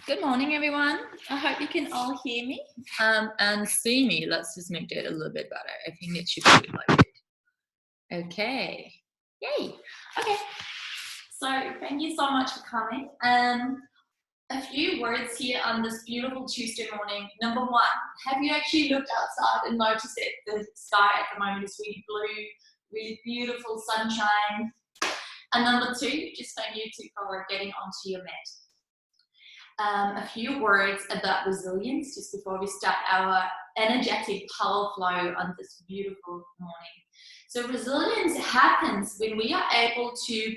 Good morning, everyone. I hope you can all hear me and see me. Let's just make that a little bit better. I think it should be like it. Okay. Yay. Okay. So thank you so much for coming. A few words here on this beautiful Tuesday morning. Number one, have you actually looked outside and noticed that the sky at the moment is really blue, really beautiful sunshine? And number two, just thank you for getting onto your mat. A few words about resilience just before we start our energetic power flow on this beautiful morning. So resilience happens when we are able to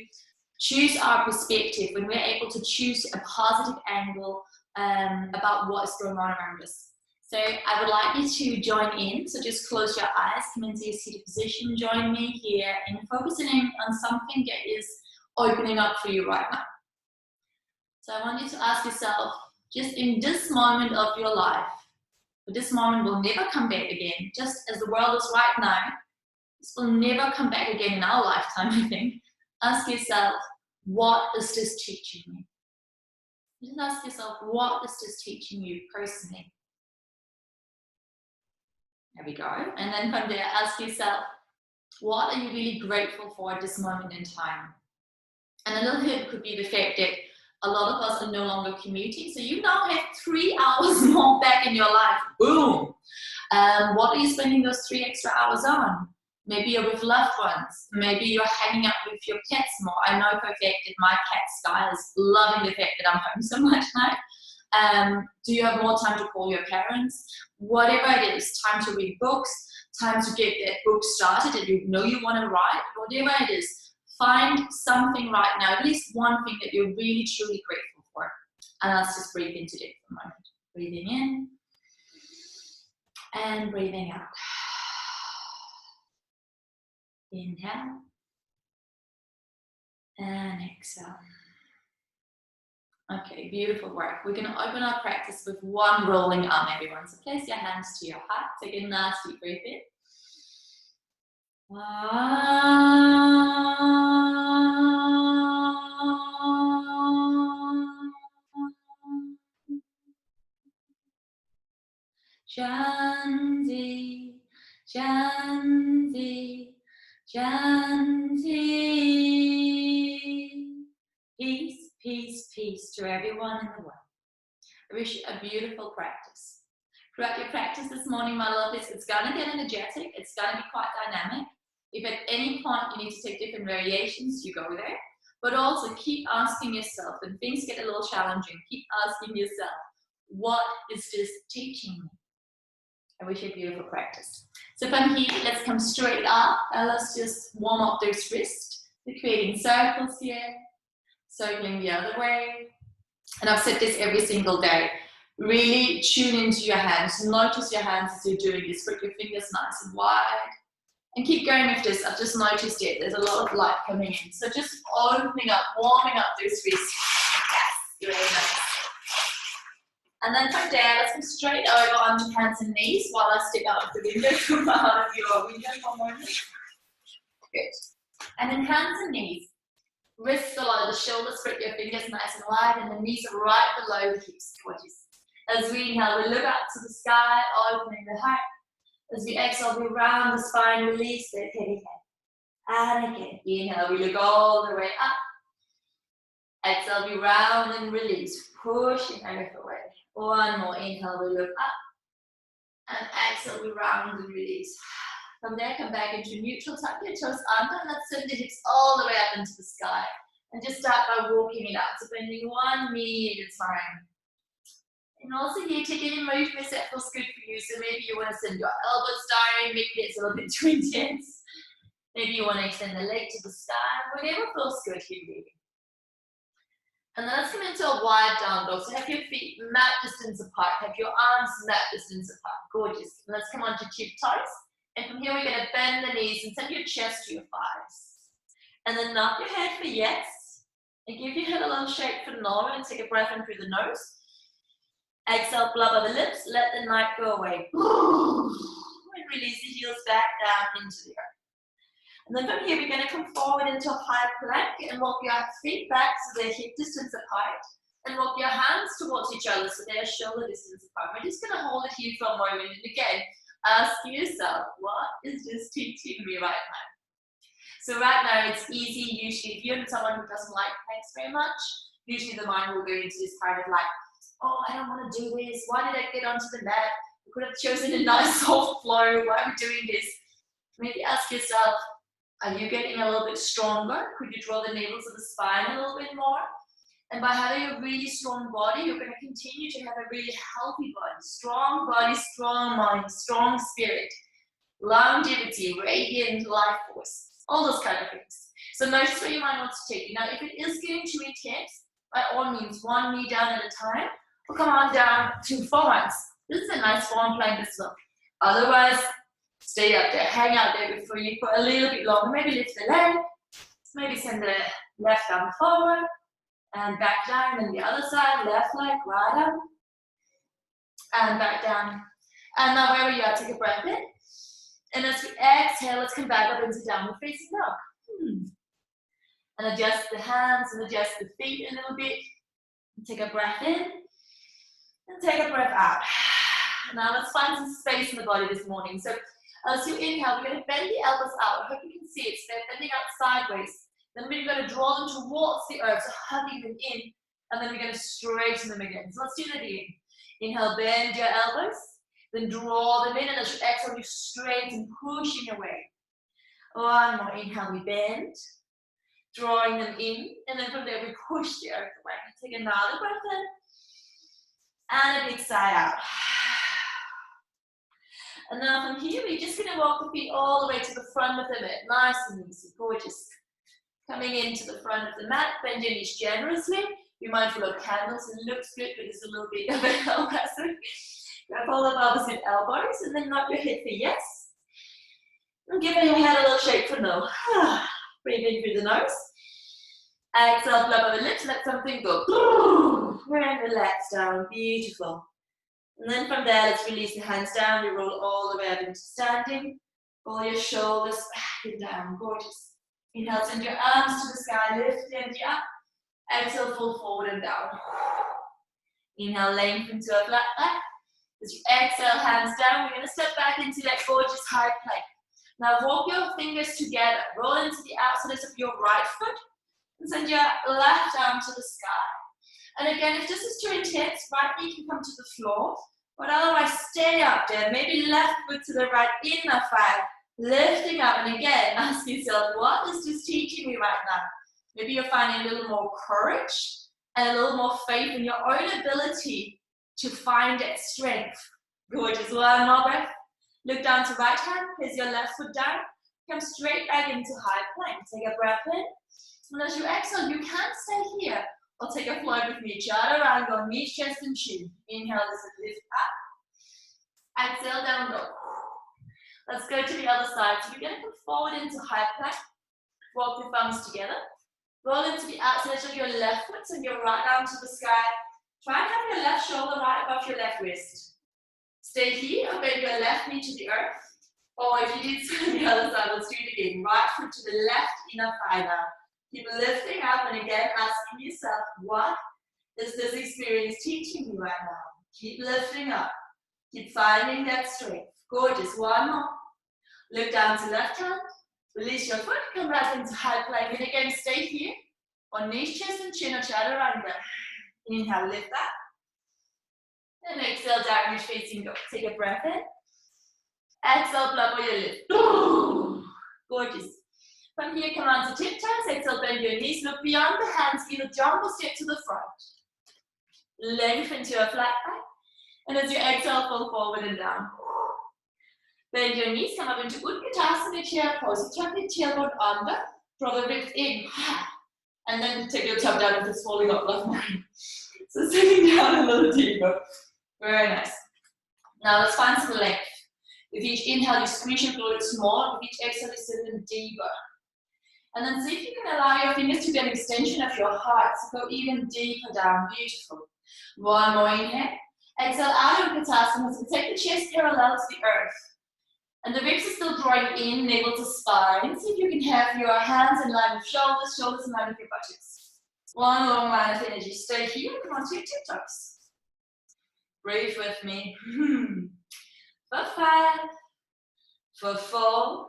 choose our perspective, when we're able to choose a positive angle about what is going on around us. So I would like you to join in. So just close your eyes, come into your seated position, join me here in focusing on something that is opening up for you right now. So I want you to ask yourself, just in this moment of your life, but this moment will never come back again, just as the world is right now, this will never come back again in our lifetime, I think. Ask yourself, what is this teaching me? Just ask yourself, what is this teaching you personally? There we go. And then from there, ask yourself, what are you really grateful for at this moment in time? And a little hint could be the fact that a lot of us are no longer commuting, so you now have 3 hours more back in your life. Boom! What are you spending those 3 extra hours on? Maybe you're with loved ones. Maybe you're hanging out with your pets more. I know for a fact that my cat Sky is loving the fact that I'm home so much now. Do you have more time to call your parents? Whatever it is, time to read books, time to get that book started that you know you want to write, whatever it is. Find something right now, at least one thing that you're really, truly grateful for. And let's just breathe into it for a moment. Breathing in and breathing out. Inhale and exhale. Okay, beautiful work. We're going to open our practice with one rolling arm, everyone. So place your hands to your heart. Take a nice deep breath in. Shanti, Shanti, Shanti. Peace, peace, peace to everyone in the world. I wish you a beautiful practice. Throughout your practice this morning, my lovies, it's going to get energetic. It's going to be quite dynamic. If at any point you need to take different variations, you go there. But also keep asking yourself, when things get a little challenging, keep asking yourself, what is this teaching me? I wish you a beautiful practice. So from here, let's come straight up and let's just warm up those wrists. We're creating circles here, circling the other way. And I've said this every single day. Really tune into your hands. Notice your hands as you're doing this. Put your fingers nice and wide. And keep going with this. I've just noticed it. There's a lot of light coming in. So just opening up, warming up those wrists. Yes, very nice. And then from there, let's come straight over onto hands and knees while I step out of the window. Come out of your window for a moment. Good. And then hands and knees. Wrists below the shoulders, spread your fingers nice and wide, and the knees are right below the hips. Gorgeous. As we inhale, we look up to the sky, opening the heart. As we exhale, we round the spine, release that heavy head. And again, inhale, we look all the way up. Exhale, we round and release, pushing earth away. One more inhale, we look up. And exhale, we round and release. From there, come back into neutral, tuck your toes under, and let's send the hips all the way up into the sky. And just start by walking it out, so bending one knee at a time. And also here, take any movements that feels good for you. So maybe you want to send your elbows down, maybe it's a little bit too intense. Maybe you want to extend the leg to the sky, whatever feels good here, really. And then let's come into a wide down dog. So have your feet mat distance apart, have your arms mat distance apart. Gorgeous. And let's come on to tip toes. And from here, we're going to bend the knees and send your chest to your thighs. And then nod your head for yes. And give your head a little shake for no. And take a breath in through the nose. Exhale, blubber the lips. Let the night go away. And release the heels back down into the earth. And then from here, we're going to come forward into a high plank and walk your feet back so they're hip distance apart. And walk your hands towards each other so they're shoulder distance apart. We're just going to hold it here for a moment. And again, ask yourself, what is this teaching me right now? So right now it's easy, usually if you're someone who doesn't like planks very much, usually the mind will go into this kind of like, oh, I don't want to do this. Why did I get onto the mat? I could have chosen a nice soft flow. Why are we doing this? Maybe ask yourself, are you getting a little bit stronger? Could you draw the navel to the spine a little bit more? And by having a really strong body, you're going to continue to have a really healthy body, strong mind, strong spirit, longevity, radiant life force, all those kind of things. So notice where your mind wants to take you. Now, if it is getting too intense, by all means, one knee down at a time, or come on down to forearms. This is a nice form plank as well. Otherwise, stay up there, hang out there for you for a little bit longer. Maybe lift the leg, maybe send the left arm forward, and back down, and the other side, left leg, right arm, and back down. And now wherever you are, take a breath in. And as we exhale, let's come back up into downward facing dog. And adjust the hands and adjust the feet a little bit. Take a breath in and take a breath out. Now let's find some space in the body this morning. So as you inhale, we're going to bend the elbows out. I hope you can see it. So they're bending out sideways. Then we're going to draw them towards the earth, so hugging them in. And then we're going to straighten them again. So let's do that again. Inhale, bend your elbows. Then draw them in, and as you exhale, you straighten, pushing away. One more inhale, we bend, drawing them in, and then from there we push the earth away. Take another breath in, and a big sigh out. And now from here, we're just going to walk the feet all the way to the front of the mat, nice and easy, gorgeous. Coming into the front of the mat, bend your knees generously. Be mindful of candles. It looks good, but it's a little bit of a hell hazard. Grab all of opposite elbows and then nod your head for yes. And give your head a little shake for no. Breathe in through the nose. Exhale, blow over the lips, let something go. And relax down, beautiful. And then from there, let's release the hands down. You roll all the way up into standing. Pull your shoulders back and down, gorgeous. Inhale, send your arms to the sky, lift the energy up. Exhale, fold forward and down. Inhale, lengthen to a flat back. As you exhale, hands down, we're going to step back into that gorgeous high plank. Now walk your fingers together, roll into the outside of your right foot, and send your left arm to the sky. And again, if this is too intense, right knee can come to the floor, but otherwise stay up there. Maybe left foot to the right, inner thigh, lifting up. And again, ask yourself, what is this teaching me right now? Maybe you're finding a little more courage and a little more faith in your own ability to find that strength. Gorgeous. One more breath. Look down to right hand. Place your left foot down. Come straight back into high plank. Take a breath in. And as you exhale, you can stay here or take a float with me. Chaturanga, go knees, chest, and chin. Inhale, this is lift up. Exhale, down dog. Let's go to the other side. So we're going to come forward into high plank. Walk your thumbs together. Roll into the outside of your left foot. Send your right arm to the sky. Try and have your left shoulder right above your left wrist. Stay here or bend your left knee to the earth. Or if you did so on the other side, let's do it again. Right foot to the left inner thigh now. Keep lifting up and again asking yourself, what is this experience teaching me right now? Keep lifting up. Keep finding that strength. Gorgeous. One more. Look down to left hand. Release your foot. Come back into high plank. And again, stay here on knees, chest, and chin or chaturanga. Inhale, lift up. And exhale, downward facing dog. Take a breath in. Exhale, blow your lift. Gorgeous. From here, come on to tiptoes. Exhale, bend your knees. Look beyond the hands. Either jump or step to the front. Lengthen to a flat back. And as you exhale, fold forward and down. Bend your knees. Come up into Utkatasana chair pose. Tuck your tailbone under. Draw the ribs in. And then take your top down if it's falling off like mine. So sitting down a little deeper. Very nice. Now let's find some length. With each inhale, you squeeze your glutes more. With each exhale, you sit them deeper. And then see if you can allow your fingers to be an extension of your heart. So go even deeper down. Beautiful. One more inhale. Exhale out of Utkatasana. So take the chest parallel to the earth. And the ribs are still drawing in, navel to spine. See if you can have your hands in line with shoulders, shoulders in line with your buttocks. One long line of energy. Stay here. Come on to your tiptoes. Breathe with me. For 5, for 4,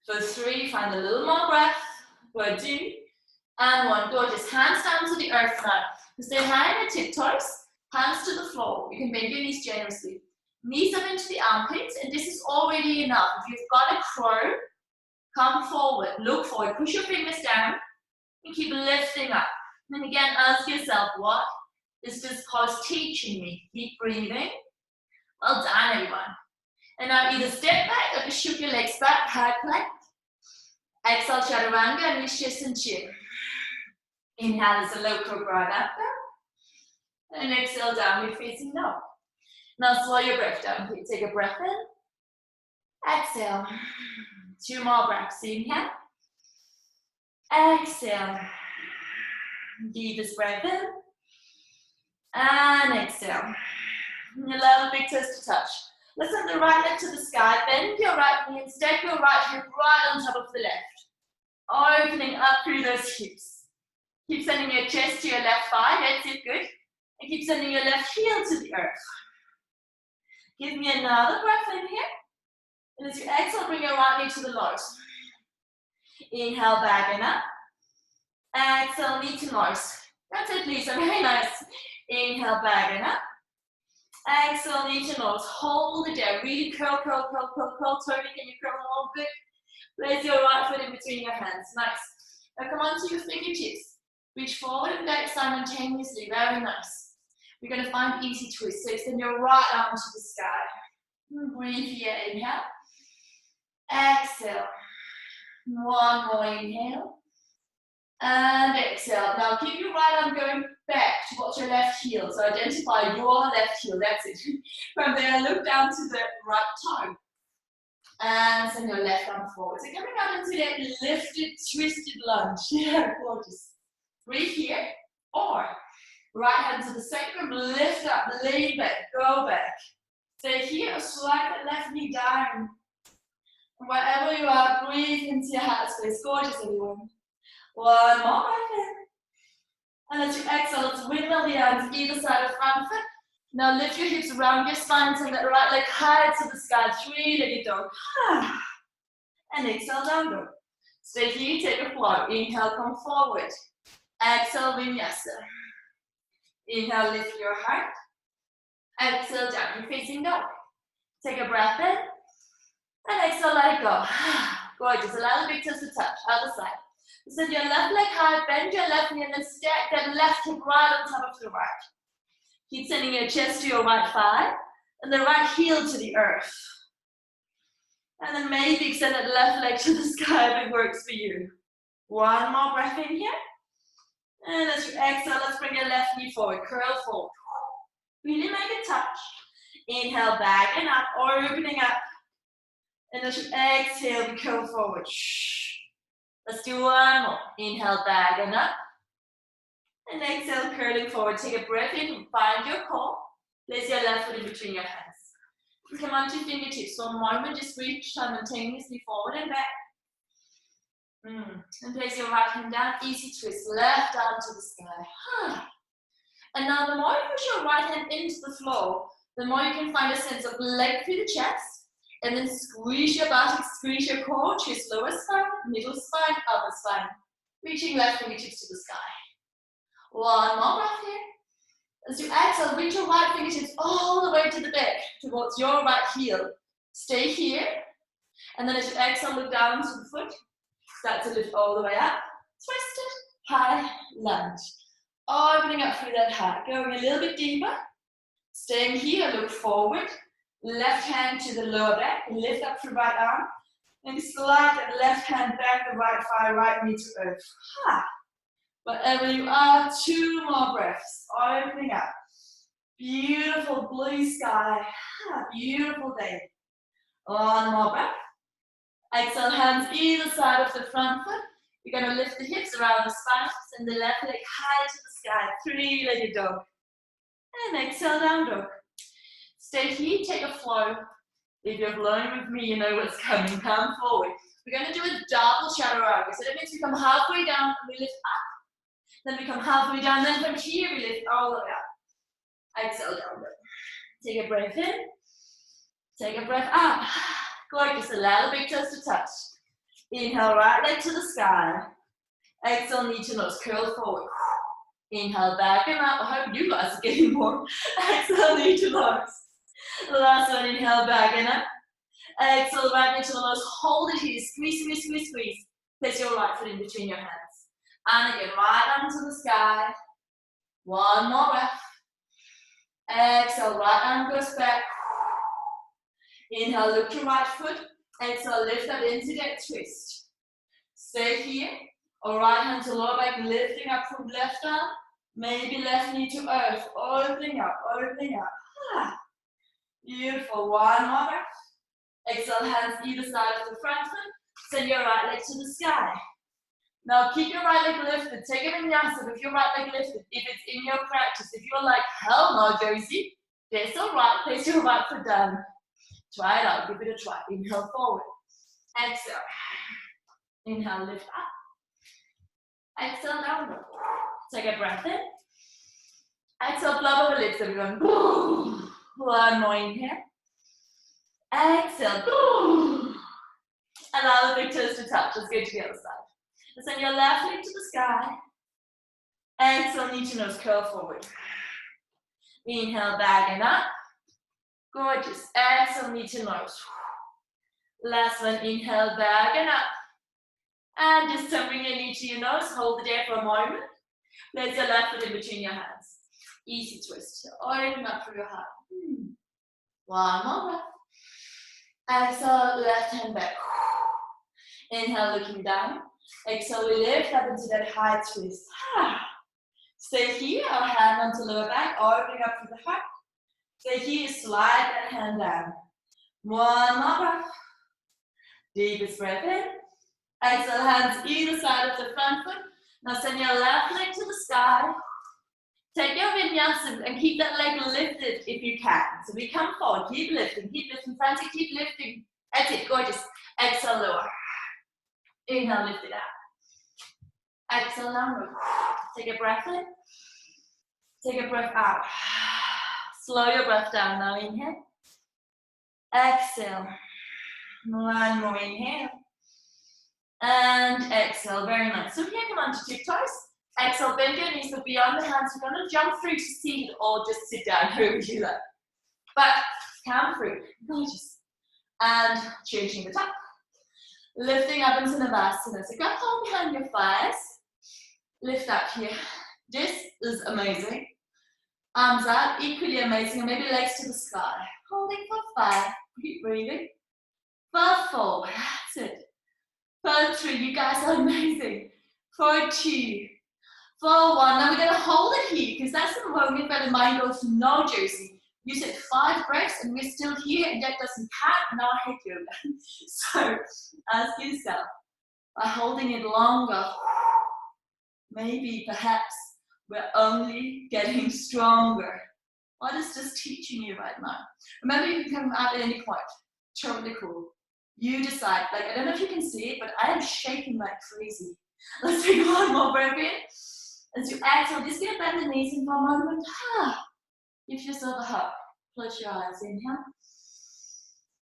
for 3. Find a little more breath. For 2, and 1. Gorgeous. Hands down to the earth now. Stay high on your tiptoes. Hands to the floor. You can bend your knees generously. Knees up into the armpits, and this is already enough. If you've got a crow, come forward. Look forward. Push your fingers down, and keep lifting up. And again, ask yourself, what is this pose teaching me? Keep breathing. Well done, everyone. And now either step back or just shoot your legs back, high plank. Exhale, chaturanga, knees, chest, and chin. Inhale as a low cobra up. And exhale, downward facing dog. Now slow your breath down. Take a breath in. Exhale. 2 more breaths. Inhale. Exhale. Deepest breath in. And exhale. Allow the big toes to touch. Let's send the right leg to the sky. Bend your right knee and step your right hip right on top of the left. Opening up through those hips. Keep sending your chest to your left thigh. That's it, good. And keep sending your left heel to the earth. Give me another breath in here. And as you exhale, bring your right knee to the nose. Inhale, back and up. Exhale, knee to nose. That's it, Lisa. Very nice. Inhale, back and up. Exhale, knee to nose. Hold it there. Really curl, curl, curl, curl, curl. Tony, can you curl more? Good. Place your right foot in between your hands. Nice. Now come on to your fingertips. Reach forward and back simultaneously. Very nice. We're going to find easy twists. So extend your right arm to the sky. Breathe here. Inhale. Exhale. One more inhale. And exhale. Now keep your right arm going back towards your left heel. So identify your left heel. That's it. From there, look down to the right toe. And send your left arm forward. So coming out into that lifted, twisted lunge. Yeah, gorgeous. Breathe here. Or right hand to the sacrum, lift up, lean back, go back. Stay here or slide the left knee down. And wherever you are, breathe into your heart space. Gorgeous, everyone. One more breath in. And as you exhale, let's wiggle the arms either side of front foot. Now lift your hips around your spine, send that right leg high to the sky. 3-legged dog. And exhale, down dog. Stay here, take a flow. Inhale, come forward. Exhale, vinyasa. Inhale, lift your heart. Exhale, down. You're facing dog. Take a breath in. And exhale, let it go. Gorgeous. Allow the big toes to touch. Other side. Send your left leg high, bend your left knee, and then stack that left hip right on top of the right. Keep sending your chest to your right thigh, and the right heel to the earth. And then maybe extend that left leg to the sky if it works for you. One more breath in here. And as you exhale, let's bring your left knee forward, curl forward. Really make it touch. Inhale, back and up, or opening up. And as you exhale, we curl forward. Let's do one more. Inhale, back and up. And exhale, curling forward. Take a breath in, find your core. Place your left foot in between your hands. Come on to fingertips. For a moment, just reach simultaneously forward and back. And place your right hand down, easy twist, left arm to the sky. And now the more you push your right hand into the floor, the more you can find a sense of leg through the chest, and then squeeze your buttocks, squeeze your core, twist lower spine, middle spine, upper spine, reaching left fingertips to the sky. One more breath here. As you exhale, reach your right fingertips all the way to the back, towards your right heel. Stay here, and then as you exhale, look down to the foot. Start to lift all the way up. Twisted, high lunge. Opening up through that heart. Going a little bit deeper. Staying here, look forward. Left hand to the lower back. Lift up through right arm. And slide that left hand back, the right thigh, right knee to earth. Wherever you are, 2 more breaths. Opening up. Beautiful blue sky. Beautiful day. One more breath. Exhale, hands either side of the front foot. You're going to lift the hips around the spine, send the left leg high to the sky, 3-legged dog. And exhale, down dog. Stay here, take a flow. If you're flowing with me, you know what's coming. Come forward. We're going to do a double chaturanga. So that means we come halfway down and we lift up. Then we come halfway down. Then from here, we lift all the way up. Exhale, down. Take a breath in. Take a breath out. Gorgeous. Allow the big toes to touch. Inhale, right leg to the sky. Exhale, knee to nose. Curl forward. Inhale, back and up. I hope you guys are getting more. Exhale, knee to nose. Last one, inhale, back and up. Exhale, right knee to the nose. Hold it here. Squeeze, squeeze, squeeze, squeeze. Place your right foot in between your hands. And again, right arm to the sky. One more breath. Exhale, right arm goes back. Inhale, lift your right foot. Exhale, lift that into that twist. Stay here. Or right hand to lower back, lifting up from left arm. Maybe left knee to earth. Opening up, opening up. Beautiful. One more breath. Exhale, hands either side of the front foot. Send your right leg to the sky. Now keep your right leg lifted. Take a vinyasa with your right leg lifted. If it's in your practice, if you're like, hell no, Josie, that's all right. Place your right foot down. Try it out. Give it a try. Inhale forward. Exhale. Inhale, lift up. Exhale, down. Take a breath in. Exhale, flop over lips, everyone. One more inhale. Exhale. Allow the big toes to touch. Let's go to the other side. Send your left leg to the sky. Exhale, knee to nose, curl forward. Inhale, back and up. Gorgeous. Exhale, knee to nose. Last one, inhale, back and up. And just bring your knee to your nose. Hold it there for a moment. Place your left foot in between your hands. Easy twist. Open up through your heart. One more breath. Exhale, left hand back. Inhale, looking down. Exhale, we lift up into that high twist. Stay here, our hand onto lower back, opening up to the heart. Stay here, slide that hand down. One more breath. Deepest breath in. Exhale, hands either side of the front foot. Now send your left leg to the sky. Take your vinyasa and keep that leg lifted if you can. So we come forward, keep lifting, frantic, keep lifting. That's it, gorgeous. Exhale, lower. Inhale, lift it out. Exhale, downward. Take a breath in. Take a breath out. Slow your breath down now. Inhale. Exhale. One more inhale. And exhale. Very nice. So here, come on to tiptoes. Exhale, bend your knees, but beyond the hands. We're going to jump through to seated or just sit down, however you like. But come through. Gorgeous. And changing the top. Lifting up into Navasana. So grab hold behind your thighs. Lift up here. This is amazing. Arms out, equally amazing. And maybe legs to the sky. Holding for 5. Keep breathing. For 4. That's it. For 3. You guys are amazing. For 2. For 1. Now we're going to hold it here because that's the moment where the mind goes, no, Josie. You said 5 breaths and we're still here and that doesn't count. Now I hate yoga. So ask yourself, by holding it longer, maybe perhaps we're only getting stronger. What is this teaching you right now? Remember, you can come out at any point. Totally cool. You decide. Like, I don't know if you can see it, but I am shaking like crazy. Let's take one more breath in. As you exhale, just get bend the knees in for a moment. Give yourself a hug. Close your eyes. Inhale.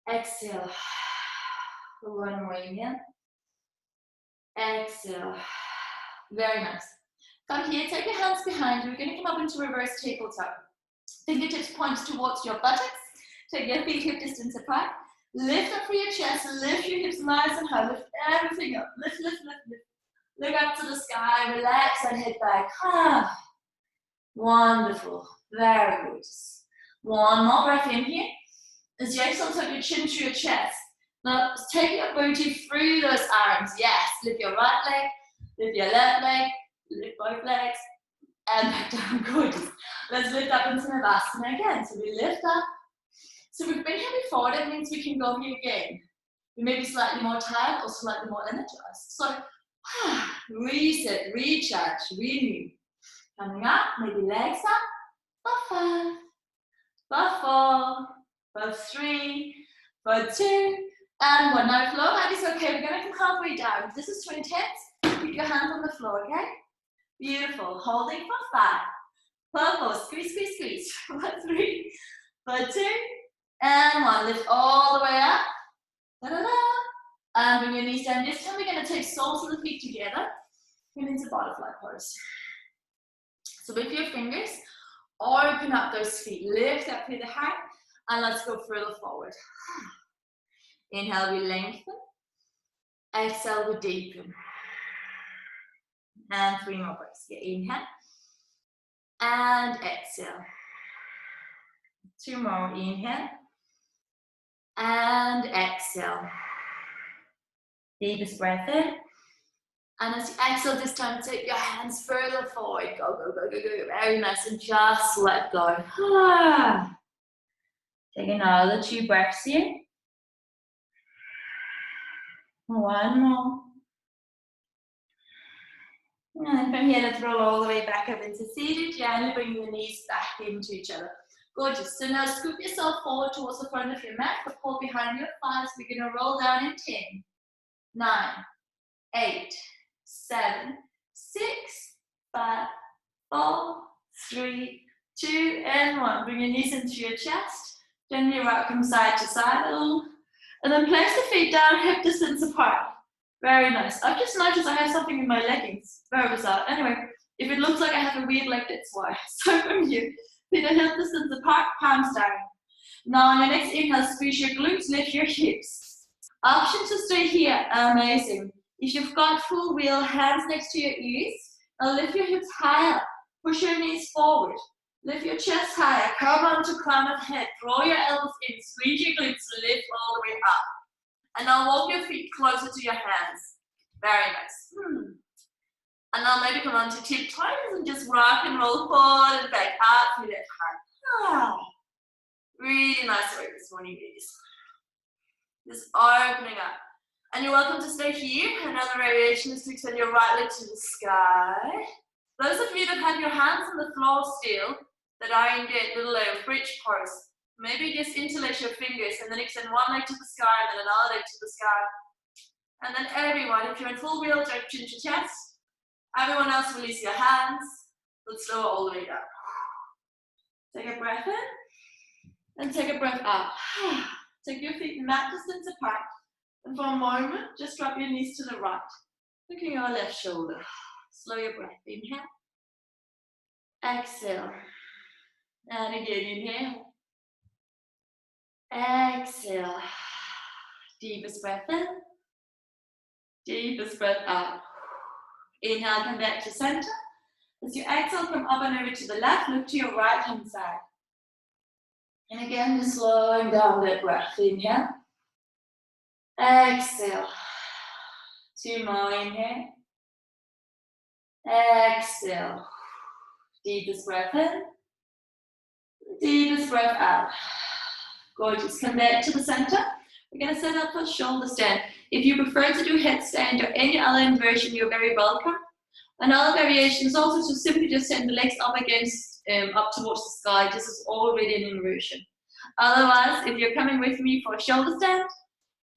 Exhale. One more inhale. Exhale. Very nice. Come here, take your hands behind you. We're going to come up into reverse tabletop. Fingertips point towards your buttocks. Take your feet hip distance apart. Lift up through your chest. Lift your hips nice and high. Lift everything up. Lift, lift, lift, lift. Look up to the sky. Relax and head back. Wonderful. Very good. One more breath in here. As you exhale, tuck your chin to your chest. Now, take your booty through those arms. Yes. Lift your right leg. Lift your left leg. Lift both legs. And back down. Gorgeous. Let's lift up into Navasana again. So we lift up. So we've been here before. That means we can go here again. We may be slightly more tired or slightly more energized. So reset, recharge, renew. Coming up, maybe legs up. For 5. For 4. For 3. For 2. And 1. Now if low back is okay, we're going to come halfway down. If this is too intense, keep your hands on the floor, okay? Beautiful. Holding for 5. Purple. Squeeze, squeeze, squeeze. For 3. For 2. And 1. Lift all the way up. Da-da-da. And bring your knees down. This time we're going to take soles of the feet together. Come into butterfly pose. So with your fingers, open up those feet. Lift up through the heart. And let's go further forward. Inhale, we lengthen. Exhale, we deepen. And 3 more breaths. Get inhale. And exhale. 2 more. Inhale. And exhale. Deepest breath in. And as you exhale this time, take your hands further forward. Go, go, go, go, go. Very nice. And just let go. Take another 2 breaths here. 1 more. And then from here, let's roll all the way back up into seated. Gently bring the knees back into each other. Gorgeous. So now scoop yourself forward towards the front of your mat, but pull behind your thighs. We're going to roll down in 10, 9, 8, 7, 6, 5, 4, 3, 2, and 1. Bring your knees into your chest. Gently rock from side to side a little. And then place the feet down, hip distance apart. Very nice. I've just noticed I have something in my leggings. Very bizarre. Anyway, if it looks like I have a weird leg, that's why. So from here, feet are hip distance apart, palms down. Now on your next inhale, squeeze your glutes, lift your hips. Option to stay here, amazing. If you've got full wheel, hands next to your ears, now lift your hips higher. Push your knees forward. Lift your chest higher, come onto crown of head. Draw your elbows in, squeeze your glutes, lift all the way up. And now walk your feet closer to your hands. Very nice. And now maybe come onto tiptoes and just rock and roll forward and back up through that heart. Really nice work this morning, ladies. Just opening up. And you're welcome to stay here. Another variation is to extend your right leg to the sky. Those of you that have your hands on the floor still, that are in that little bridge pose, maybe just interlace your fingers and then extend one leg to the sky and then another leg to the sky. And then everyone, if you're in full wheel, drop chin to chest. Everyone else, release your hands. Let's lower all the way down. Take a breath in and take a breath out. Take your feet mat distance apart. And for a moment, just drop your knees to the right. Looking your left shoulder. Slow your breath. Inhale. Exhale. And again, inhale. Exhale. Deepest breath in. Deepest breath out. Inhale, come back to center. As you exhale, come up and over to the left. Look to your right hand side. And again, just slowing down that breath. Inhale. Exhale. 2 more. Inhale. Exhale. Deepest breath in. Deepest breath out. Gorgeous. Come back to the center. We're going to set up for shoulder stand. If you prefer to do headstand or any other inversion, you're very welcome. Another variation is also to simply just send the legs up against, up towards the sky. This is already an inversion. Otherwise, if you're coming with me for a shoulder stand,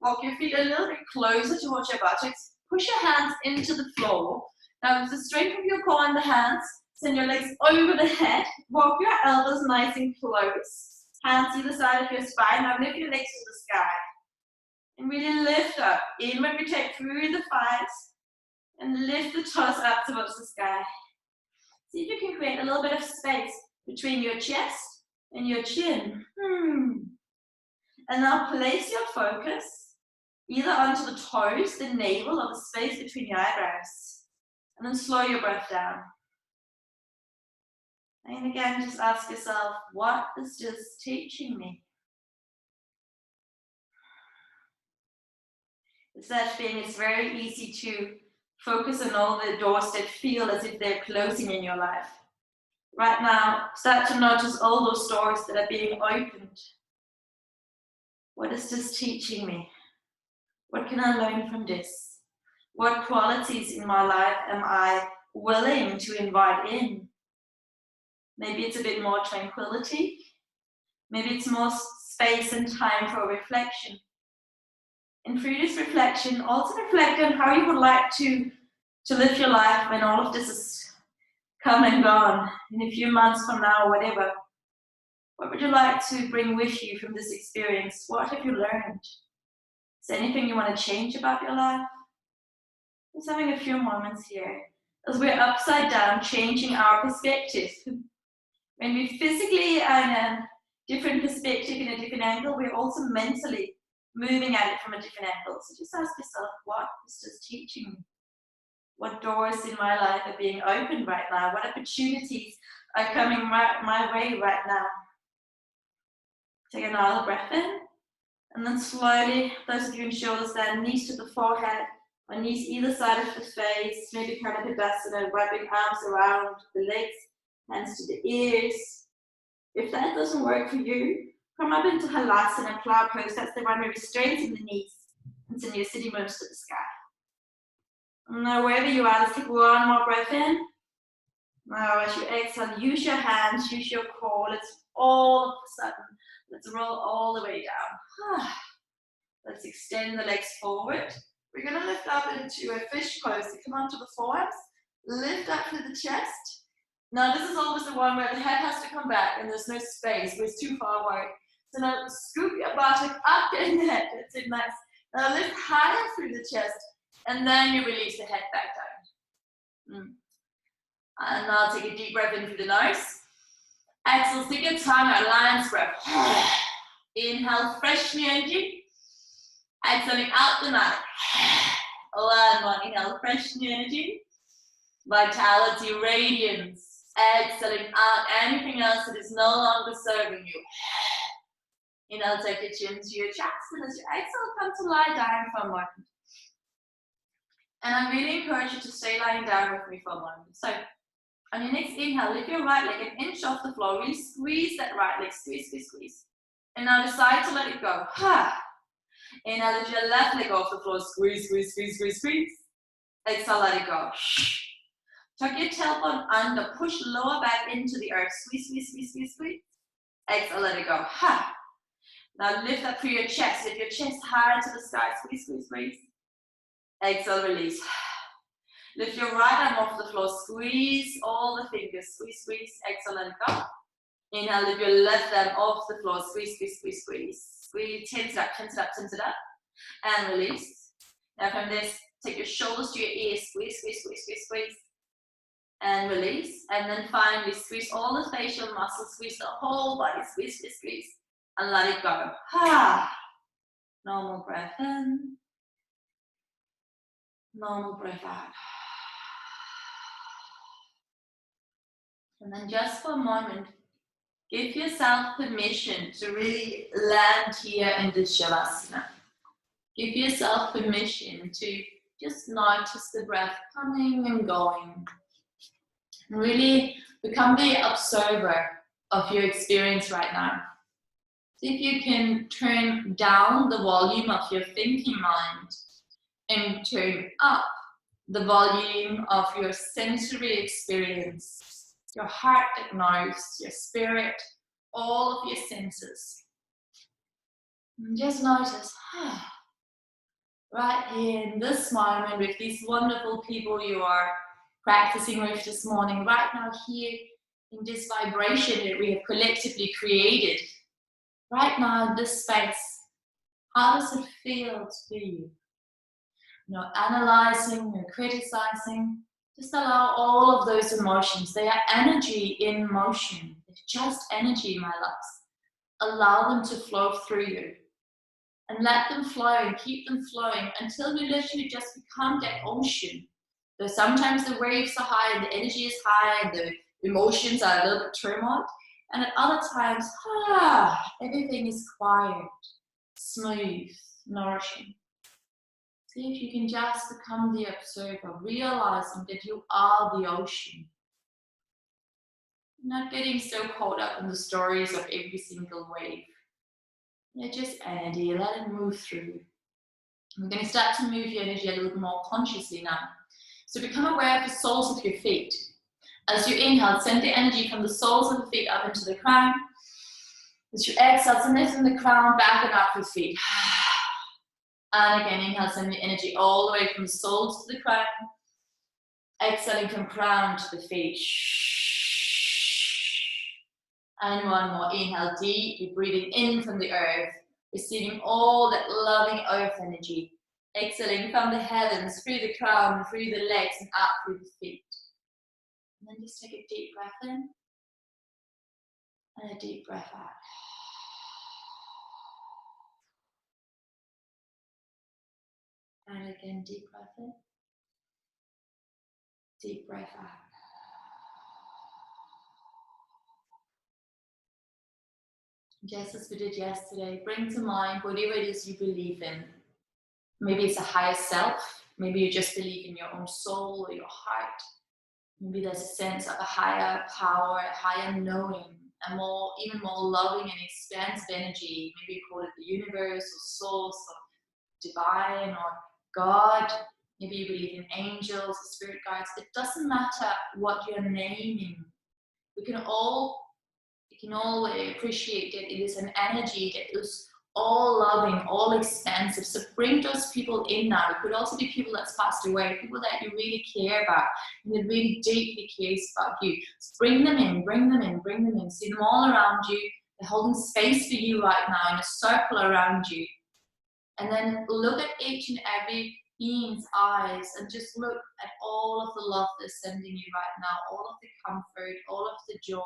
walk your feet a little bit closer towards your buttocks. Push your hands into the floor. Now with the strength of your core and the hands, send your legs over the head. Walk your elbows nice and close. Hands either side of your spine. Now lift your legs to the sky. And really lift up. In when we take through the thighs. And lift the toes up towards the sky. See if you can create a little bit of space between your chest and your chin. And now place your focus either onto the toes, the navel, or the space between your eyebrows. And then slow your breath down. And again, just ask yourself, what is this teaching me? It's that thing, it's very easy to focus on all the doors that feel as if they're closing in your life. Right now, start to notice all those doors that are being opened. What is this teaching me? What can I learn from this? What qualities in my life am I willing to invite in? Maybe it's a bit more tranquility. Maybe it's more space and time for reflection. And through this reflection, also reflect on how you would like to live your life when all of this is come and gone in a few months from now or whatever, what would you like to bring with you from this experience? What have you learned? Is there anything you want to change about your life? Just having a few moments here as we're upside down, changing our perspective. When we physically are in a different perspective, in a different angle, we're also mentally moving at it from a different angle. So just ask yourself, what is this teaching me? What doors in my life are being opened right now? What opportunities are coming my way right now? Take another breath in, and then slowly, those of you in shoulder stand, knees to the forehead, or knees either side of the face, maybe Kanapidasana, wrapping arms around the legs, hands to the ears. If that doesn't work for you, come up into Halasana, cloud pose. That's the one where we straighten the knees and send your sitting bones to the sky. Now, wherever you are, let's take one more breath in. Now, as you exhale, use your hands, use your core. Let's all of a sudden, let's roll all the way down. Let's extend the legs forward. We're going to lift up into a fish pose. So come onto the forearms, lift up to the chest. Now, this is always the one where the head has to come back and there's no space, where it's too far away. So now scoop your buttock up in the head. That's it, nice. Now lift higher through the chest, and then you release the head back down. And now take a deep breath in through the nose. Exhale, stick your tongue out, lion's breath. Inhale, fresh new energy. Exhaling out the mouth. One more, inhale, fresh new energy. Vitality, radiance. Exhaling out anything else that is no longer serving you. Inhale, take your chin to your chest, and as you exhale, come to lie down for a moment. And I really encourage you to stay lying down with me for a moment. So, on your next inhale, lift your right leg an inch off the floor. Really squeeze that right leg, squeeze, squeeze, squeeze. And now decide to let it go. Inhale, lift your left leg off the floor, squeeze, squeeze, squeeze, squeeze, squeeze. Exhale, let it go. Tuck your tailbone under, push lower back into the earth. Squeeze, squeeze, squeeze, squeeze, squeeze. Exhale, let it go. Now lift up through your chest. Lift your chest high to the sky. Squeeze, squeeze, squeeze. Exhale, release. Lift your right arm off the floor. Squeeze all the fingers. Squeeze, squeeze. Exhale, let it go. Inhale, lift your left arm off the floor. Squeeze, squeeze, squeeze, squeeze. Squeeze, tense it up, tense it up, tense it up. And release. Now from this, take your shoulders to your ears. Squeeze, squeeze, squeeze, squeeze, squeeze. And release. And then finally, squeeze all the facial muscles. Squeeze the whole body. Squeeze, squeeze, squeeze. And let it go. Normal breath in. Normal breath out. And then just for a moment, give yourself permission to really land here in this Shavasana. Give yourself permission to just notice the breath coming and going. And really become the observer of your experience right now. See if you can turn down the volume of your thinking mind and turn up the volume of your sensory experience, your heart that knows, your spirit, all of your senses. And just notice, right here in this moment with these wonderful people you are practicing with this morning, right now here in this vibration that we have collectively created, right now in this space, how does it feel to you? No analyzing, no criticizing. Just allow all of those emotions. They are energy in motion. It's just energy, my loves. Allow them to flow through you. And let them flow and keep them flowing until we literally just become that ocean. Though sometimes the waves are high and the energy is high and the emotions are a little bit turmoil. And at other times, everything is quiet, smooth, nourishing. See if you can just become the observer, realizing that you are the ocean. Not getting so caught up in the stories of every single wave. They're just energy, let it move through. We're going to start to move your energy a little bit more consciously now. So become aware of the soles of your feet. As you inhale, send the energy from the soles of the feet up into the crown. As you exhale, send it from the crown back and up your feet. And again, inhale, send the energy all the way from the soles to the crown. Exhaling from crown to the feet. And one more. Inhale deep. You're breathing in from the earth, receiving all that loving earth energy. Exhaling from the heavens, through the crown, through the legs, and up through the feet. And then just take a deep breath in and a deep breath out. And again, deep breath in, deep breath out. Just as we did yesterday, bring to mind whatever it is you believe in. Maybe it's a higher self. Maybe you just believe in your own soul or your heart. Maybe there's a sense of a higher power, a higher knowing, a more, even more loving and expansive energy. Maybe you call it the universe or source or divine or God. Maybe you believe in angels or spirit guides. It doesn't matter what you're naming. We can all appreciate that it is an energy that is all loving, all expansive. So bring those people in now. It could also be people that's passed away, people that you really care about and that really deeply cares about you. So bring them in, bring them in, bring them in. See them all around you. They're holding space for you right now in a circle around you. And then look at each and every being's eyes and just look at all of the love they're sending you right now, all of the comfort, all of the joy.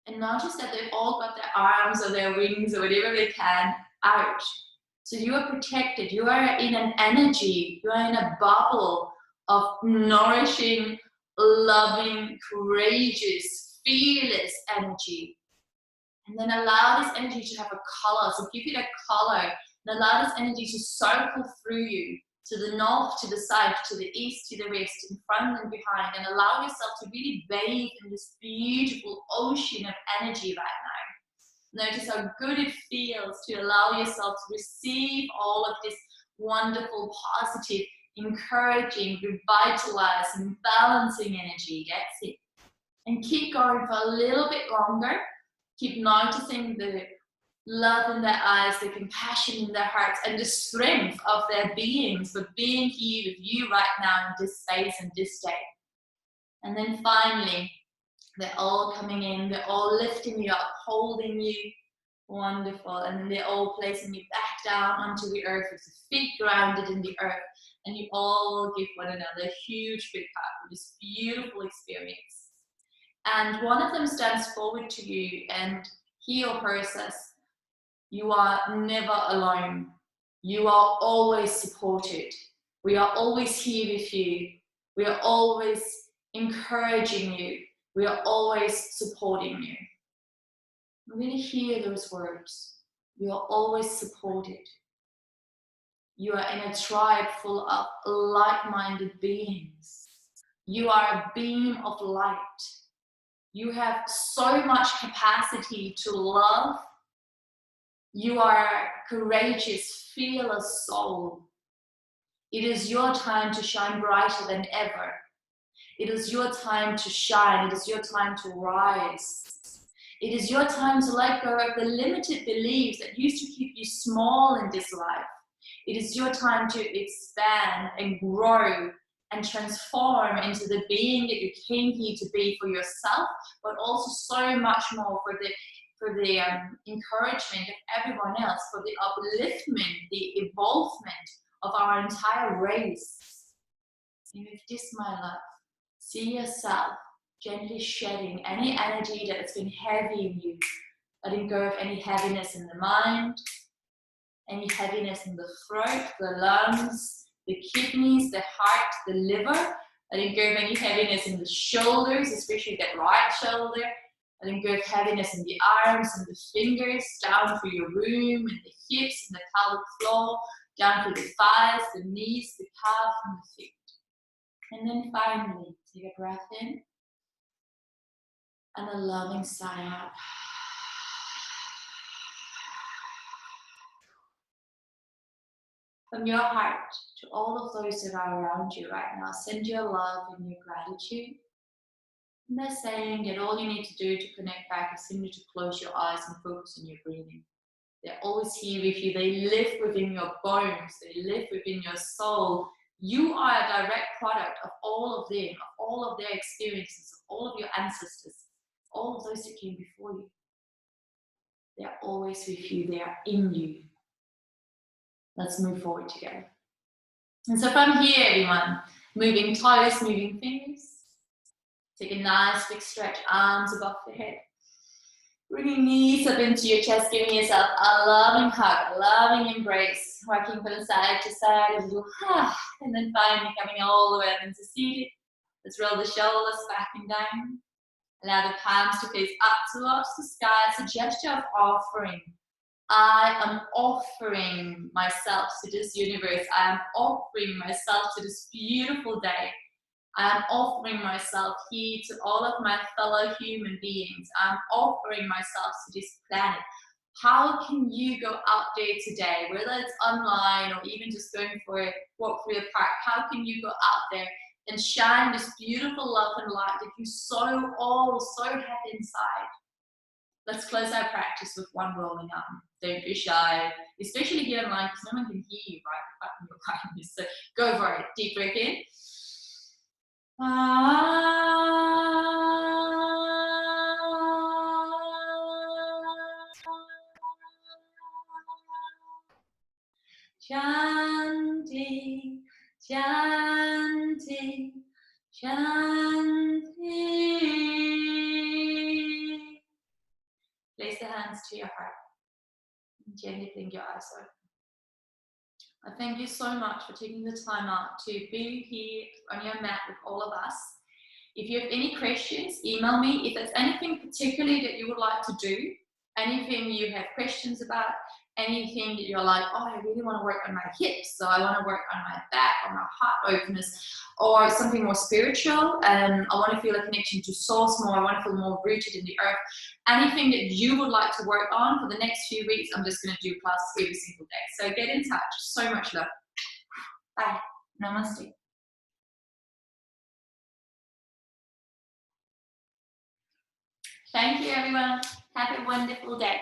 And notice that they've all got their arms or their wings or whatever they can out. So you are protected. You are in an energy. You are in a bubble of nourishing, loving, courageous, fearless energy. And then allow this energy to have a color. So give it a color and allow this energy to circle through you, to the north, to the south, to the east, to the west, in front and behind, and allow yourself to really bathe in this beautiful ocean of energy right now. Notice how good it feels to allow yourself to receive all of this wonderful, positive, encouraging, revitalizing, balancing energy. That's it. And keep going for a little bit longer. Keep noticing the love in their eyes, the compassion in their hearts, and the strength of their beings for being here with you right now in this space and this day. And then finally, they're all coming in, they're all lifting you up, holding you. Wonderful. And then they're all placing you back down onto the earth with the feet grounded in the earth. And you all give one another a huge big hug for this beautiful experience. And one of them stands forward to you, and he or her says, "You are never alone. You are always supported. We are always here with you. We are always encouraging you. We are always supporting you." Really hear those words. You are always supported. You are in a tribe full of like-minded beings. You are a beam of light. You have so much capacity to love. You are a courageous, fearless soul. It is your time to shine brighter than ever. It is your time to shine. It is your time to rise. It is your time to let go of the limited beliefs that used to keep you small in this life. It is your time to expand and grow and transform into the being that you came here to be for yourself, but also so much more for the encouragement of everyone else, for the upliftment, the evolvement of our entire race. And with this, my love, see yourself gently shedding any energy that has been heavy in you, letting go of any heaviness in the mind, any heaviness in the throat, the lungs, the kidneys, the heart, the liver. Letting go of any heaviness in the shoulders, especially that right shoulder. Letting go of heaviness in the arms and the fingers, down through your womb and the hips and the pelvic floor, down through the thighs, the knees, the calf, and the feet. And then finally, take a breath in and a loving sigh out. From your heart to all of those that are around you right now, send your love and your gratitude. And they're saying that all you need to do to connect back is simply to close your eyes and focus on your breathing. They're always here with you. They live within your bones. They live within your soul. You are a direct product of all of them, of all of their experiences, of all of your ancestors, all of those that came before you. They are always with you. They are in you. Let's move forward together. And so from here, everyone, moving toes, moving fingers. Take a nice big stretch, arms above the head. Bringing knees up into your chest, giving yourself a loving hug, a loving embrace. Rocking from side to side, a little and then finally coming all the way up into seated. Let's roll the shoulders back and down. Allow the palms to face up towards the sky. It's a gesture of offering. I am offering myself to this universe. I am offering myself to this beautiful day. I am offering myself here to all of my fellow human beings. I'm offering myself to this planet. How can you go out there today, whether it's online or even just going for a walk through the park, how can you go out there and shine this beautiful love and light that you all so have inside? Let's close our practice with one rolling arm. Don't be shy, especially here online because no one can hear you right from your right. So go for it. Deep breath in. Shanti, Shanti, Shanti. Place the hands to your heart and gently blink your eyes open. I thank you so much for taking the time out to be here on your mat with all of us. If you have any questions, email me. If there's anything particularly that you would like to do, anything you have questions about, anything that you're like, oh, I really want to work on my hips, so I want to work on my back, on my heart openness, or something more spiritual, and I want to feel a connection to source more, I want to feel more rooted in the earth. Anything that you would like to work on for the next few weeks, I'm just going to do classes every single day. So get in touch. So much love. Bye. Namaste. Thank you, everyone. Have a wonderful day.